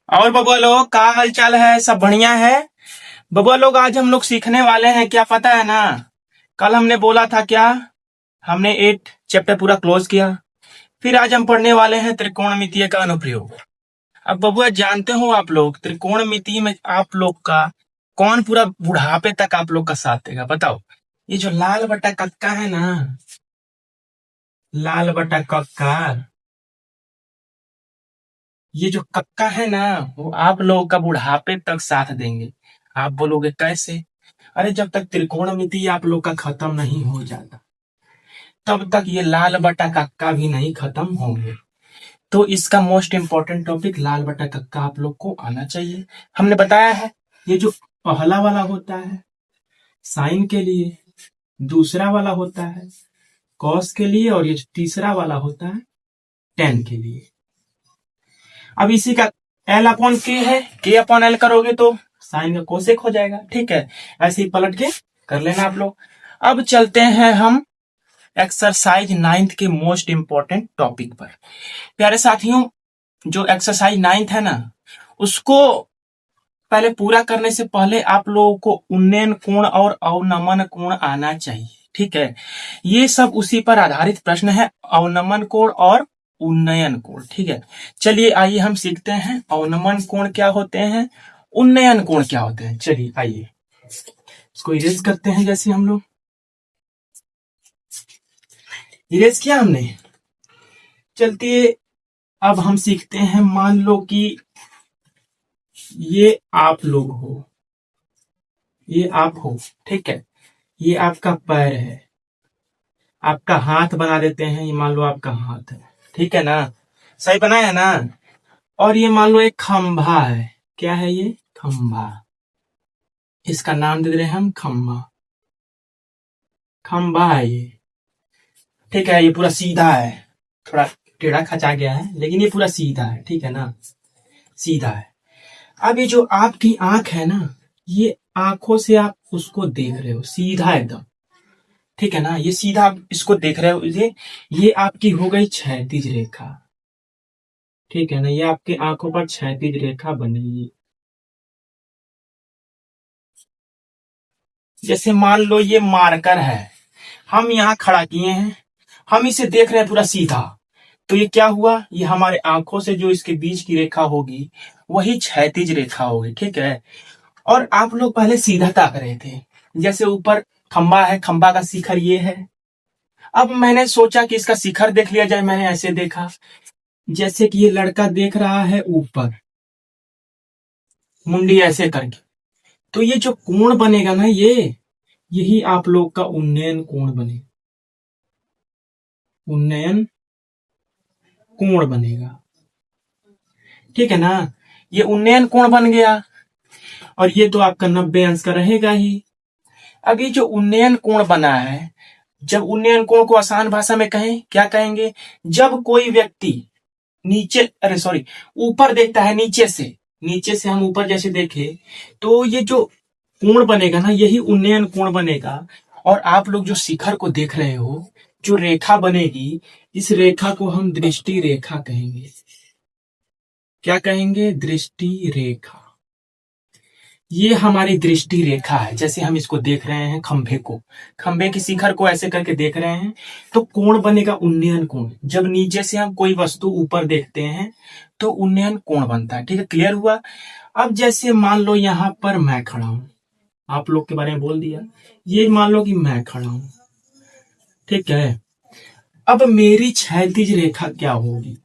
और बबुआ लोग का हाल चाल है? सब बढ़िया है। बबुआ लोग आज हम लोग सीखने वाले हैं, क्या पता है ना? कल हमने बोला था क्या, हमने 8 चैप्टर पूरा क्लोज किया। फिर आज हम पढ़ने वाले हैं त्रिकोणमितीय का अनुप्रयोग। अब बबुआ जानते हो आप लोग त्रिकोणमिति में आप लोग का कौन पूरा बुढ़ापे तक आप लोग का साथ देगा बताओ? ये जो लाल बटा कक्का है ना, लाल बटा कक्का, ये जो कक्का है ना, वो आप लोगों का बुढ़ापे तक साथ देंगे। आप बोलोगे कैसे? अरे जब तक त्रिकोणमिति आप लोग का खत्म नहीं हो जाता तब तक ये लाल बटा कक्का भी नहीं खत्म होंगे। तो इसका मोस्ट इंपॉर्टेंट टॉपिक लाल बटा कक्का आप लोग को आना चाहिए। हमने बताया है ये जो पहला वाला होता है साइन के लिए, दूसरा वाला होता है कॉस के लिए, और ये जो तीसरा वाला होता है टेन के लिए। अब इसी का एल अपॉन के है, के अपॉन एल करोगे तो साइन का कोसेक हो जाएगा। ठीक है, ऐसे ही पलट के कर लेना आप लोग। अब चलते हैं हम एक्सरसाइज 9th के मोस्ट इंपॉर्टेंट टॉपिक पर। प्यारे साथियों, जो एक्सरसाइज 9th है ना, उसको पहले पूरा करने से पहले आप लोगों को उन्नयन कोण और अवनमन कोण आना चाहिए। ठीक है, ये सब उसी पर आधारित प्रश्न है, अवनमन कोण और उन्नयन कोण। ठीक है, चलिए आइए हम सीखते हैं अवनमन कोण क्या होते हैं, उन्नयन कोण क्या होते हैं। चलिए आइए इसको इरेज करते हैं। जैसे हम लोग इरेज किया हमने, चलते अब हम सीखते हैं। मान लो कि ये आप लोग हो, ये आप हो, ठीक है, ये आपका पैर है, आपका हाथ बना देते हैं, ये मान लो आपका हाथ है, ठीक है ना, सही बनाया है ना। और ये मान लो एक खंभा है, क्या है ये? खंभा। इसका नाम दे रहे हैं हम खंभा, खंभा है ये। ठीक है, ये पूरा सीधा है, थोड़ा टेढ़ा खचा गया है लेकिन ये पूरा सीधा है, ठीक है ना, सीधा है। अब ये जो आपकी आंख है ना, ये आंखों से आप उसको देख रहे हो सीधा एकदम, ठीक है ना, ये सीधा आप इसको देख रहे हो। ये आपकी हो गई क्षैतिज रेखा, ठीक है ना, ये आपके आंखों पर क्षैतिज रेखा बनेगी। जैसे मान लो ये मार्कर है, हम यहाँ खड़ा किए हैं, हम इसे देख रहे हैं पूरा सीधा, तो ये क्या हुआ, ये हमारे आंखों से जो इसके बीच की रेखा होगी वही क्षैतिज रेखा होगी। ठीक है, और आप लोग पहले सीधा ताक रहे थे, जैसे ऊपर खंबा है, खंबा का शिखर ये है। अब मैंने सोचा कि इसका शिखर देख लिया जाए, मैंने ऐसे देखा जैसे कि ये लड़का देख रहा है ऊपर, मुंडी ऐसे करके, तो ये जो कोण बनेगा ना, ये यही आप लोग का उन्नयन कोण बनेगा, उन्नयन कोण बनेगा, ठीक है ना। ये उन्नयन कोण बन गया और ये तो आपका 90 अंश का रहेगा ही। अब ये जो उन्नयन कोण बना है, जब उन्नयन कोण को आसान भाषा में कहें, क्या कहेंगे? जब कोई व्यक्ति नीचे, अरे सॉरी, ऊपर देखता है नीचे से, नीचे से हम ऊपर जैसे देखे तो ये जो कोण बनेगा ना, यही उन्नयन कोण बनेगा। और आप लोग जो शिखर को देख रहे हो, जो रेखा बनेगी, इस रेखा को हम दृष्टि रेखा कहेंगे। क्या कहेंगे? दृष्टि रेखा। ये हमारी दृष्टि रेखा है। जैसे हम इसको देख रहे हैं, खंभे को, खंभे की शिखर को ऐसे करके देख रहे हैं, तो कोण बनेगा उन्नयन कोण। जब नीचे से हम कोई वस्तु ऊपर देखते हैं तो उन्नयन कोण बनता है। ठीक है, क्लियर हुआ। अब जैसे मान लो यहां पर मैं खड़ा हूं, आप लोग के बारे में बोल दिया, ये मान लो कि मैं खड़ा हूं, ठीक है। अब मेरी क्षैतिज रेखा क्या होगी?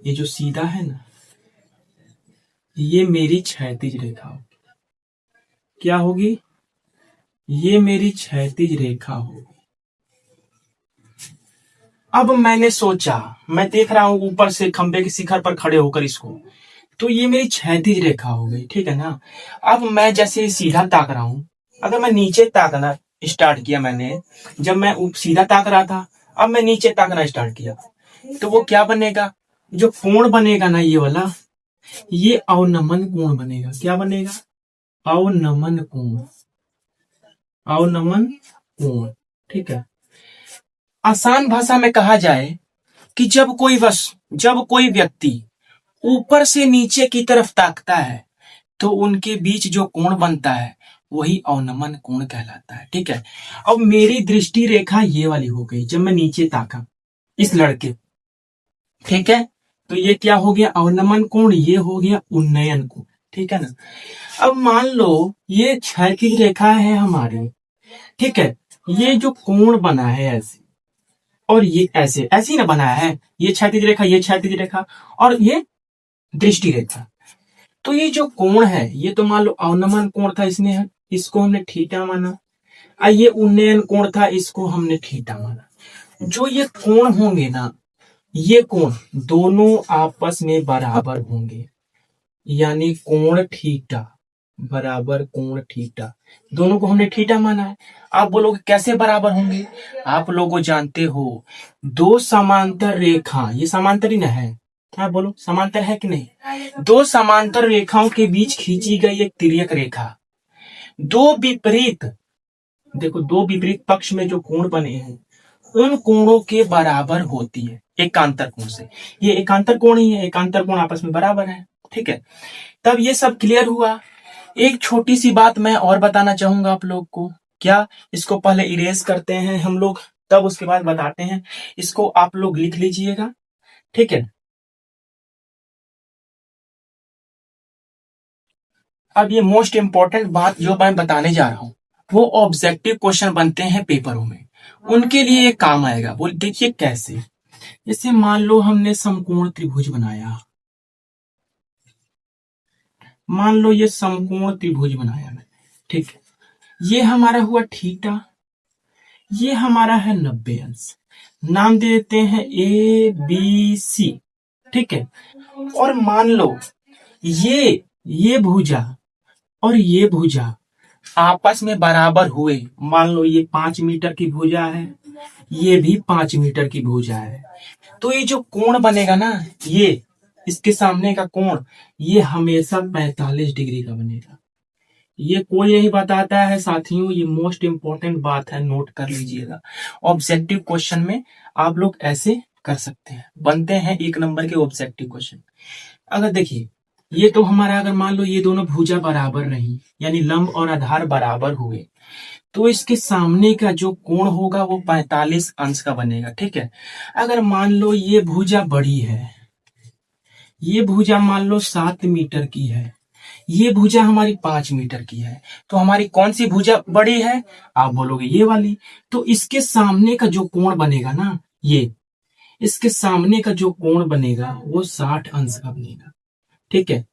ये जो सीधा है ना, ये मेरी क्षैतिज रेखा होगी। क्या होगी? ये मेरी क्षैतिज रेखा होगी। अब मैंने सोचा, मैं देख रहा हूं ऊपर से खंबे के शिखर पर खड़े होकर इसको, तो ये मेरी क्षैतिज रेखा हो गई, ठीक है ना। अब मैं जैसे सीधा ताक रहा हूं, अगर मैं नीचे ताकना स्टार्ट किया, मैंने जब मैं सीधा ताक रहा था, अब मैं नीचे ताकना स्टार्ट किया, तो वो क्या बनेगा? जो कोण बनेगा ना ये वाला, ये अवनमन कोण बनेगा। क्या बनेगा? अवनमन कोण, अवनमन कोण, ठीक है। आसान भाषा में कहा जाए कि जब कोई व्यक्ति ऊपर से नीचे की तरफ ताकता है तो उनके बीच जो कोण बनता है वही अवनमन कोण कहलाता है। ठीक है, अब मेरी दृष्टि रेखा ये वाली हो गई जब मैं नीचे ताका इस लड़के, ठीक है, तो ये क्या हो गया अवनमन कोण, ये हो गया उन्नयन कोण। ठीक है ना। अब मान लो ये क्षैतिज रेखा है हमारी, ठीक है, ये जो कोण बना है ऐसे और ये ऐसे ऐसे ही ना बना है, ये क्षैतिज रेखा, ये क्षैतिज रेखा और ये दृष्टि रेखा। तो ये जो कोण है ये तो मान लो अवनमन कोण था, इसको हमने थीटा माना, और ये उन्नयन कोण था, इसको हमने थीटा माना। जो ये कोण होंगे ना, ये कोण दोनों आपस में बराबर होंगे, यानी कोण थीटा बराबर कोण थीटा, दोनों को हमने थीटा माना है। आप बोलोगे कैसे बराबर होंगे, आप लोगों जानते हो दो समांतर रेखा, ये समांतर ही ना है, हाँ बोलो समांतर है कि नहीं, दो समांतर रेखाओं के बीच खींची गई एक तिर्यक रेखा दो विपरीत, देखो दो विपरीत पक्ष में जो कोण बने हैं उन कोणों के बराबर होती है एकांतर कोण से। ये एकांतर कोण ही है, एकांतर कोण आपस में बराबर है। ठीक है, तब ये सब क्लियर हुआ। एक छोटी सी बात मैं और बताना चाहूंगा आप लोग को, क्या, इसको पहले इरेज करते हैं हम लोग, तब उसके बाद बताते हैं। इसको आप लोग लिख लीजिएगा, ठीक है। अब ये मोस्ट इंपॉर्टेंट बात जो मैं बताने जा रहा हूं वो ऑब्जेक्टिव क्वेश्चन बनते हैं पेपरों में, उनके लिए ये काम आएगा। बोल देखिए कैसे, जैसे मान लो हमने समकोण त्रिभुज बनाया, मान लो ये समकोण त्रिभुज बनाया मैंने, ठीक है, ये हमारा हुआ थीटा, ये हमारा है 90 अंश, नाम दे देते हैं ए बी सी, ठीक है। और मान लो ये भुजा और ये भुजा आपस में बराबर हुए, मान लो ये 5 मीटर की भुजा है, ये भी 5 मीटर की भुजा है, तो ये जो कोण बनेगा ना, ये इसके सामने का कोण ये हमेशा 45 डिग्री का बनेगा। ये कोई नहीं बताता है साथियों, ये मोस्ट इंपॉर्टेंट बात है, नोट कर लीजिएगा। ऑब्जेक्टिव क्वेश्चन में आप लोग ऐसे कर सकते हैं, बनते हैं 1 नंबर के ऑब्जेक्टिव क्वेश्चन। अगर देखिए ये तो हमारा, अगर मान लो ये दोनों भुजा बराबर रही, यानी लंब और आधार बराबर हुए, तो इसके सामने का जो कोण होगा वो 45 अंश का बनेगा। ठीक है, अगर मान लो ये भुजा बड़ी है, ये भुजा मान लो 7 मीटर की है, ये भुजा हमारी 5 मीटर की है, तो हमारी कौन सी भुजा बड़ी है, आप बोलोगे ये वाली। तो इसके सामने का जो कोण बनेगा ना, ये इसके सामने का जो कोण बनेगा वो 60 अंश का बनेगा। ठीक है,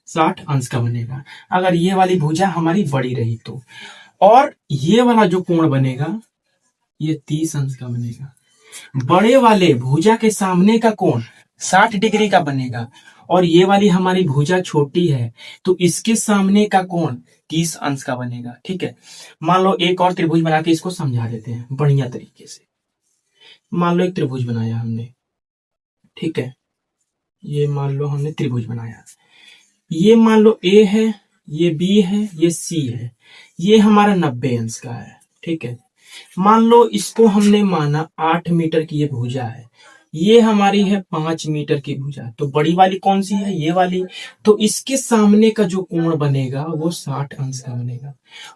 60 अंश का बनेगा अगर ये वाली भुजा हमारी बड़ी रही तो। और ये वाला जो कोण बनेगा ये 30 अंश का बनेगा। बड़े वाले भुजा के सामने का कोण 60 डिग्री का बनेगा, और ये वाली हमारी भुजा छोटी है तो इसके सामने का कोण 30 अंश का बनेगा। ठीक है, मान लो एक और त्रिभुज बना के इसको समझा देते हैं बढ़िया तरीके से। मान लो एक त्रिभुज बनाया हमने, ठीक है, ये मान लो हमने त्रिभुज बनाया, ये मान लो ए है, ये बी है, ये सी है, ये हमारा 90 अंश का है। ठीक है, मान लो इसको हमने माना 8 मीटर की ये भुजा है, ये हमारी है 5 मीटर की भुजा, तो बड़ी वाली कौन सी है, ये वाली, तो इसके सामने का जो कोण बनेगा वो 60 अंश का बनेगा,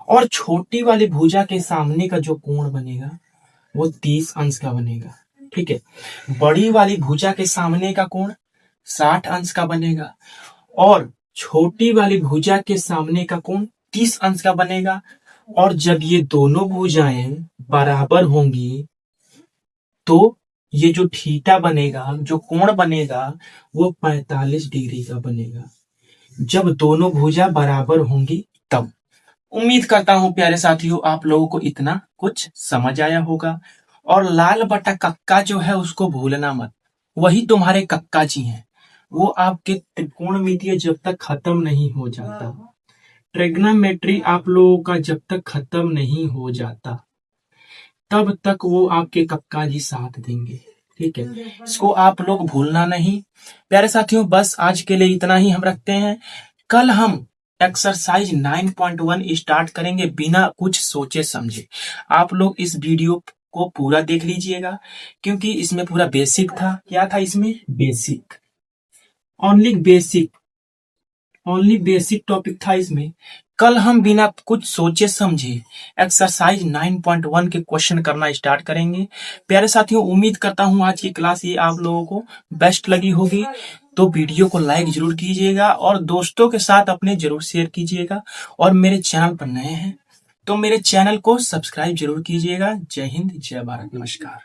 और छोटी वाली भुजा के सामने का जो कोण बनेगा वो 30 अंश का बनेगा। ठीक है, बड़ी वाली भुजा के सामने का कोण 60 अंश का बनेगा, और छोटी वाली भुजा के सामने का कोण 30 अंश का बनेगा, और जब ये दोनों भुजाएं बराबर होंगी तो ये जो थीटा बनेगा, जो कोण बनेगा वो 45 डिग्री का बनेगा, जब दोनों भुजा बराबर होंगी तब। उम्मीद करता हूं प्यारे साथियों आप लोगों को इतना कुछ समझ आया होगा। और लाल बटा कक्का जो है उसको भूलना मत, वही तुम्हारे कक्का जी हैं, वो आपके त्रिकोणमितीय जब तक खत्म नहीं हो जाता, ट्रिग्नोमेट्री आप लोगों का जब तक खत्म नहीं हो जाता तब तक वो आपके कक्का जी साथ देंगे। ठीक है, इसको आप लोग भूलना नहीं। प्यारे साथियों बस आज के लिए इतना ही हम रखते हैं, कल हम एक्सरसाइज 9.1 स्टार्ट करेंगे बिना कुछ सोचे समझे। आप लोग इस वीडियो को पूरा देख लीजिएगा क्योंकि इसमें पूरा बेसिक था। क्या था इसमें, बेसिक, ओनली बेसिक टॉपिक था इसमें। कल हम बिना कुछ सोचे समझे एक्सरसाइज 9.1 के क्वेश्चन करना स्टार्ट करेंगे। प्यारे साथियों, उम्मीद करता हूं आज की क्लास ये आप लोगों को बेस्ट लगी होगी। तो वीडियो को लाइक जरूर कीजिएगा और दोस्तों के साथ अपने जरूर शेयर कीजिएगा। और मेरे चैनल पर नए हैं तो मेरे चैनल को सब्सक्राइब जरूर कीजिएगा। जय हिंद, जय भारत, नमस्कार।